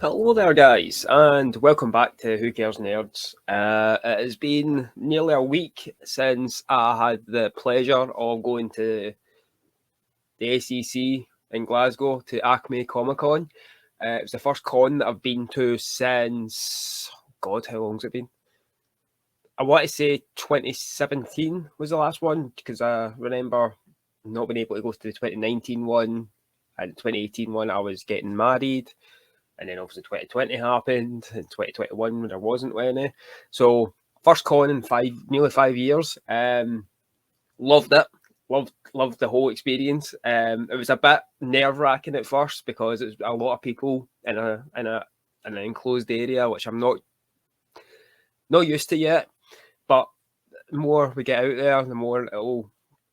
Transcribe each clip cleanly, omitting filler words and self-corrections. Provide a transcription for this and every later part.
Hello there, guys, and welcome back to Who Cares Nerds. It has been nearly a week since I had the pleasure of going to the ACC in Glasgow to Acme Comic Con. It was the first con that I've been to since, God, how long's it been? I want to say 2017 was the last one because I remember not being able to go to the 2019 one and 2018 one. I was getting married. And then obviously 2020 happened, and 2021 there wasn't any. So first con in nearly 5 years. Loved it. Loved the whole experience. It was a bit nerve wracking at first because it was a lot of people in an enclosed area, which I'm not used to yet. But the more we get out there, the more it'll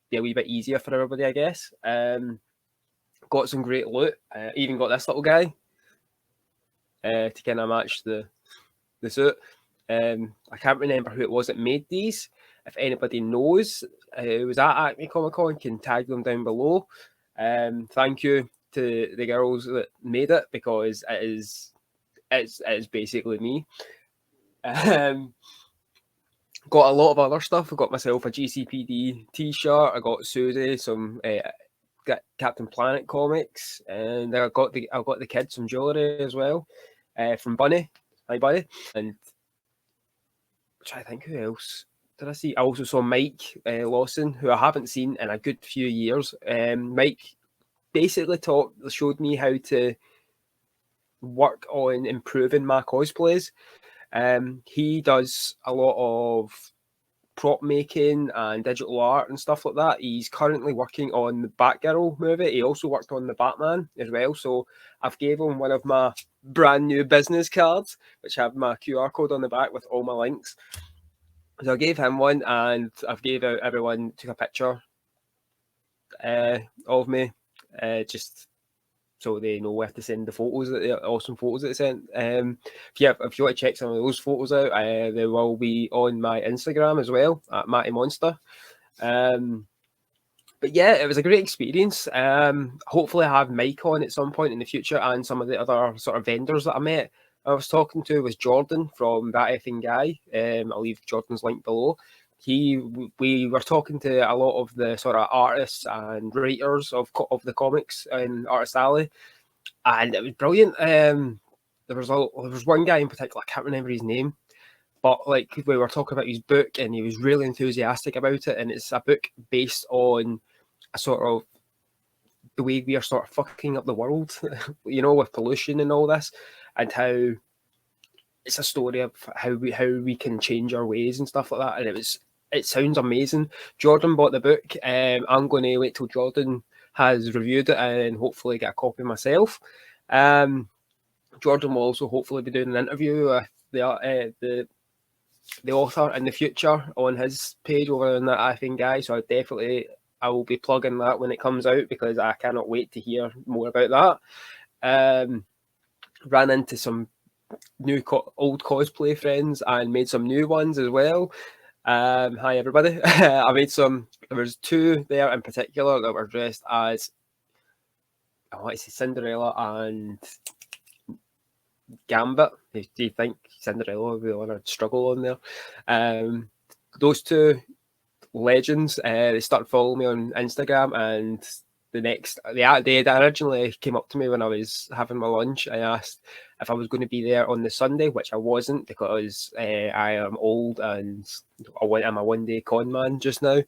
be a wee bit easier for everybody, I guess. Got some great loot. Even got this little guy to kind of match the suit. I can't remember who it was that made these. If anybody knows who was at Acme Comic Con, can tag them down below. Thank you to the girls that made it because it's basically me. Got a lot of other stuff. I got myself a GCPD t-shirt. I got Susie some Captain Planet comics, and I got the kids some jewellery as well from Bunny. Hi, Bunny. And I think who else did I see? I also saw Mike Lawson, who I haven't seen in a good few years. Mike basically showed me how to work on improving my cosplays. He does a lot of prop making and digital art and stuff like that. He's currently working on the Batgirl movie. He also worked on the Batman as well. So I've gave him one of my brand new business cards, which have my QR code on the back with all my links. So I gave him one, and I've gave out everyone took a picture of me, just so they know where to send the photos, awesome photos that they sent. If you want to check some of those photos out, they will be on my Instagram as well at Matty Monster. But yeah, it was a great experience. Hopefully, I have Mike on at some point in the future, and some of the other sort of vendors that I met. I was talking to was Jordan from That Effing Guy. I'll leave Jordan's link below. We were talking to a lot of the sort of artists and writers of the comics in Artist Alley, and it was brilliant. There was one guy in particular, I can't remember his name, but like we were talking about his book, and he was really enthusiastic about it. And it's a book based on a sort of the way we are sort of fucking up the world, with pollution and all this, and how it's a story of how we can change our ways and stuff like that. And it sounds amazing. Jordan bought the book. I'm going to wait till Jordan has reviewed it and hopefully get a copy myself. Jordan will also hopefully be doing an interview with the author in the future on his page over on That I Think Guy. So I will be plugging that when it comes out because I cannot wait to hear more about that. Ran into some new old cosplay friends and made some new ones as well. Hi everybody. I made some. There was two there in particular that were dressed as, I want to say, Cinderella and Gambit. Do you think Cinderella will be on a struggle on there? Those two legends. They started following me on Instagram, and they originally came up to me when I was having my lunch. I asked if I was going to be there on the Sunday, which I wasn't because I am old and I'm a one-day con man just now.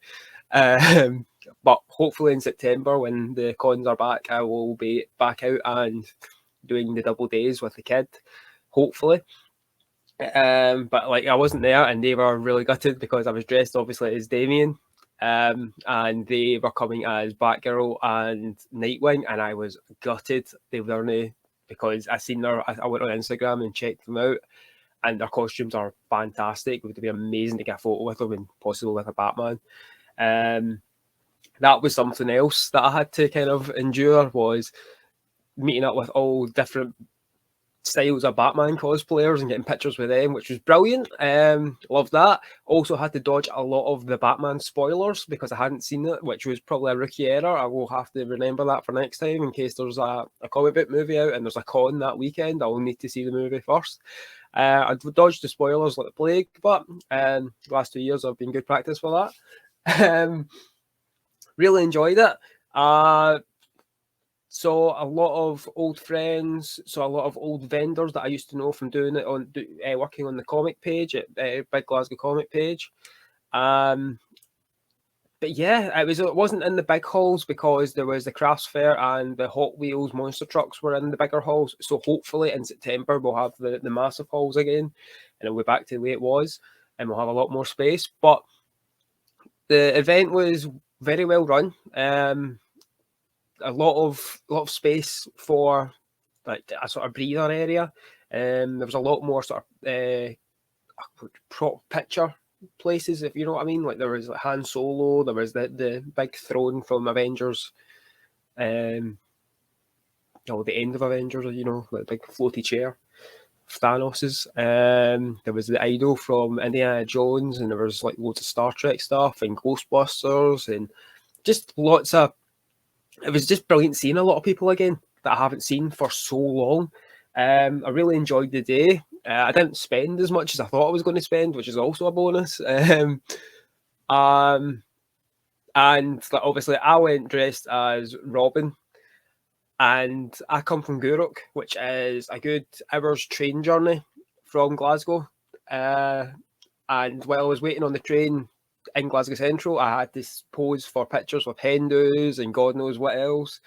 But hopefully in September, when the cons are back, I will be back out and doing the double days with the kid, hopefully. But like I wasn't there, and they were really gutted because I was dressed obviously as Damien, and they were coming as Batgirl and Nightwing, and I was gutted they weren't, because I seen I went on Instagram and checked them out, and their costumes are fantastic. It would be amazing to get a photo with them and possibly with a Batman. That was something else that I had to kind of endure, was meeting up with all different styles of Batman cosplayers and getting pictures with them, which was brilliant. Loved that. Also had to dodge a lot of the Batman spoilers because I hadn't seen it, which was probably a rookie error. I will have to remember that for next time in case there's a comic book movie out and there's a con that weekend. I'll need to see the movie first. I dodged the spoilers like the plague, but the last 2 years have been good practice for that. Really enjoyed it. Saw a lot of old friends, saw a lot of old vendors that I used to know from doing it on working on the comic page at Big Glasgow Comic Page. But yeah, it wasn't in the big halls because there was the crafts fair and the Hot Wheels monster trucks were in the bigger halls. So hopefully in September we'll have the massive halls again, and it'll be back to the way it was, and we'll have a lot more space. But the event was very well run. A lot of space for like a sort of breather area. There was a lot more sort of prop picture places, if you know what I mean. Like there was like Han Solo, there was the big throne from Avengers, the end of Avengers, you know, like big floaty chair, Thanos's. There was the idol from Indiana Jones, and there was like loads of Star Trek stuff and Ghostbusters, and just lots of. It was just brilliant seeing a lot of people again that I haven't seen for so long. I really enjoyed the day. I didn't spend as much as I thought I was going to spend, which is also a bonus. And like, obviously, I went dressed as Robin, and I come from Gourock, which is a good hour's train journey from Glasgow. And while I was waiting on the train in Glasgow Central, I had to pose for pictures with Hindus and God knows what else.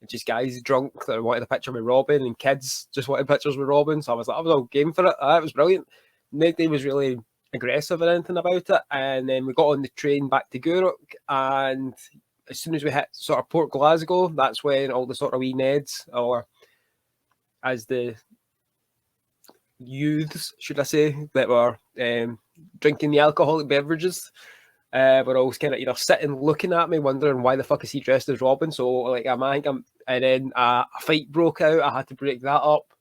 And just guys drunk that wanted a picture with Robin, and kids just wanted pictures with Robin. So I was all game for it. It was brilliant. Nobody was really aggressive or anything about it. And then we got on the train back to Gourock, and as soon as we hit sort of Port Glasgow, that's when all the sort of wee Neds, or as the youths, should I say, that were drinking the alcoholic beverages, were always kind of either sitting looking at me, wondering why the fuck is he dressed as Robin. So like and then a fight broke out. I had to break that up.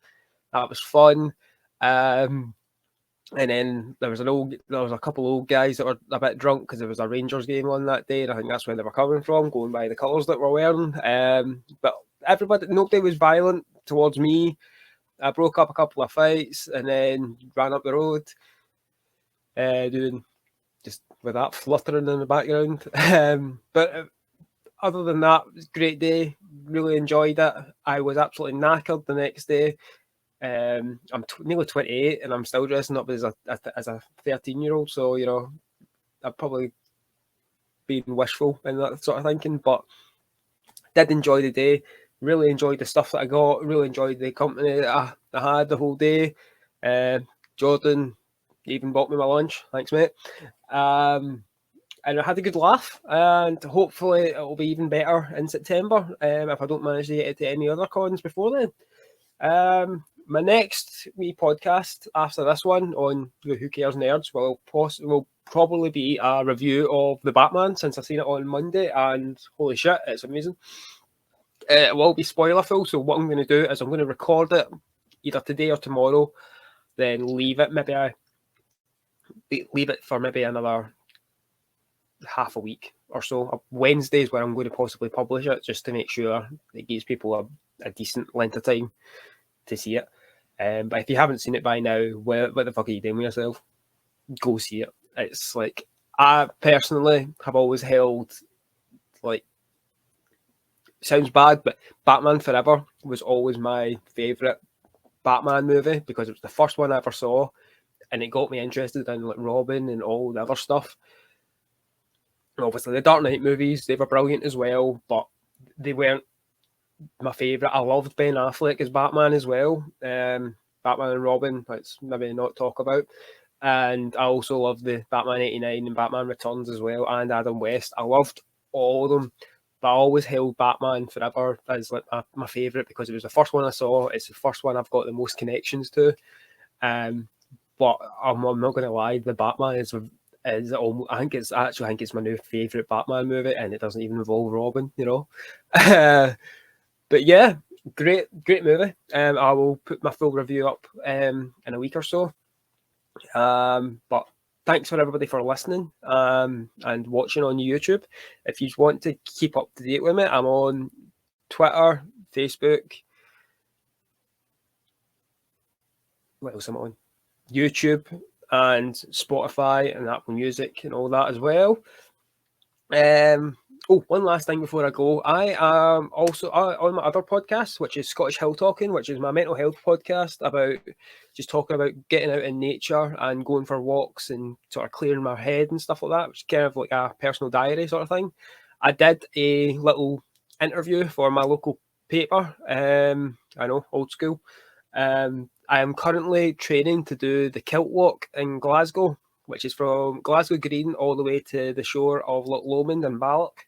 That was fun. And then there was a couple of old guys that were a bit drunk because there was a Rangers game on that day, and I think that's where they were coming from, going by the colours that we're wearing. But nobody was violent towards me. I broke up a couple of fights and then ran up the road, doing just with that fluttering in the background. But other than that, it was a great day. Really enjoyed it. I was absolutely knackered the next day. I'm nearly 28 and I'm still dressing up as a 13-year-old. So, you know, I've probably been wishful in that sort of thinking, but did enjoy the day. Really enjoyed the stuff that I got. Really enjoyed the company that I had the whole day. Jordan even bought me my lunch. Thanks, mate. And I had a good laugh, and hopefully it will be even better in September if I don't manage to get it to any other cons before then. My next wee podcast after this one on the Who Cares Nerds will probably be a review of The Batman, since I've seen it on Monday, and holy shit, it's amazing. It will be spoiler full, so what I'm going to do is I'm going to record it either today or tomorrow, then leave it for maybe another half a week or so. Wednesdays where I'm going to possibly publish it, just to make sure it gives people a decent length of time to see it. But if you haven't seen it by now, what the fuck are you doing with yourself? Go see it. It's like, I personally have always held, like, sounds bad, but Batman Forever was always my favourite Batman movie because it was the first one I ever saw, and it got me interested in like Robin and all the other stuff. And obviously, the Dark Knight movies, they were brilliant as well, but they weren't my favourite. I loved Ben Affleck as Batman as well. Batman and Robin, let's maybe not talk about. And I also loved the Batman 89 and Batman Returns as well, and Adam West. I loved all of them, but I always held Batman Forever as like my favourite because it was the first one I saw. It's the first one I've got the most connections to. But I'm not going to lie, the Batman is almost, I think it's my new favourite Batman movie, and it doesn't even involve Robin, you know. But yeah, great movie. I will put my full review up in a week or so. But thanks for everybody for listening and watching on YouTube. If you want to keep up to date with me, I'm on Twitter, Facebook. What else am I on? YouTube and Spotify and Apple Music and all that as well. One last thing before I go. I am also on my other podcast, which is Scottish Hill Talking, which is my mental health podcast about just talking about getting out in nature and going for walks and sort of clearing my head and stuff like that, which is kind of like a personal diary sort of thing. I did a little interview for my local paper. I know, old school. I am currently training to do the Kilt Walk in Glasgow, which is from Glasgow Green all the way to the shore of Loch Lomond and Balloch.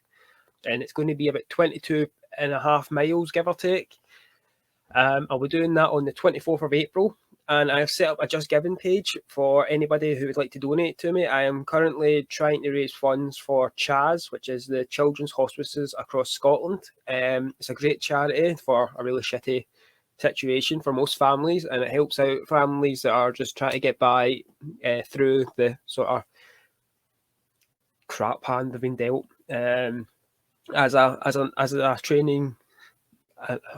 And it's going to be about 22.5 miles, give or take. I'll be doing that on the 24th of April. And I've set up a Just Giving page for anybody who would like to donate to me. I am currently trying to raise funds for CHAS, which is the Children's Hospices across Scotland. It's a great charity for a really shitty situation for most families, and it helps out families that are just trying to get by through the sort of crap hand they've been dealt. As a training,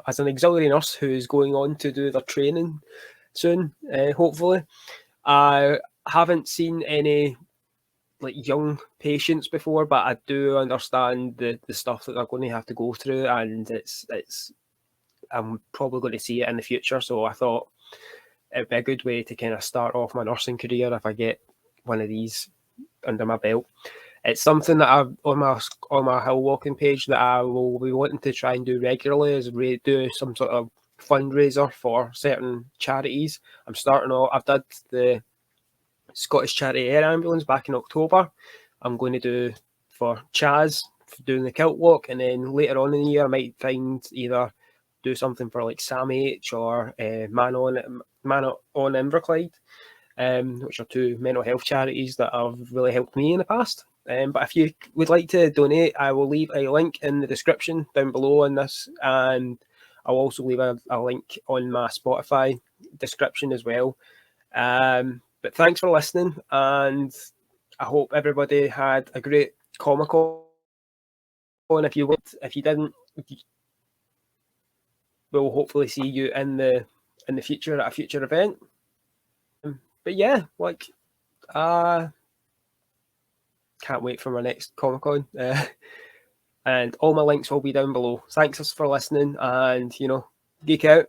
as an auxiliary nurse who's going on to do their training soon, hopefully. I haven't seen any like young patients before, but I do understand the stuff that they're going to have to go through, and it's I'm probably going to see it in the future. So I thought it'd be a good way to kind of start off my nursing career if I get one of these under my belt. It's something that I've on my hill walking page that I will be wanting to try and do regularly, is do some sort of fundraiser for certain charities. I'm starting off. I've done the Scottish Charity Air Ambulance back in October. I'm going to do for Chaz doing the Kilt Walk, and then later on in the year I might find either do something for like Sam H or Man on Inverclyde, which are two mental health charities that have really helped me in the past. But if you would like to donate, I will leave a link in the description down below on this, and I'll also leave a link on my Spotify description as well. But thanks for listening, and I hope everybody had a great Comic-Con. If you didn't, we'll hopefully see you in the future at a future event. But yeah, like can't wait for my next Comic-Con. And all my links will be down below. Thanks for listening, and geek out.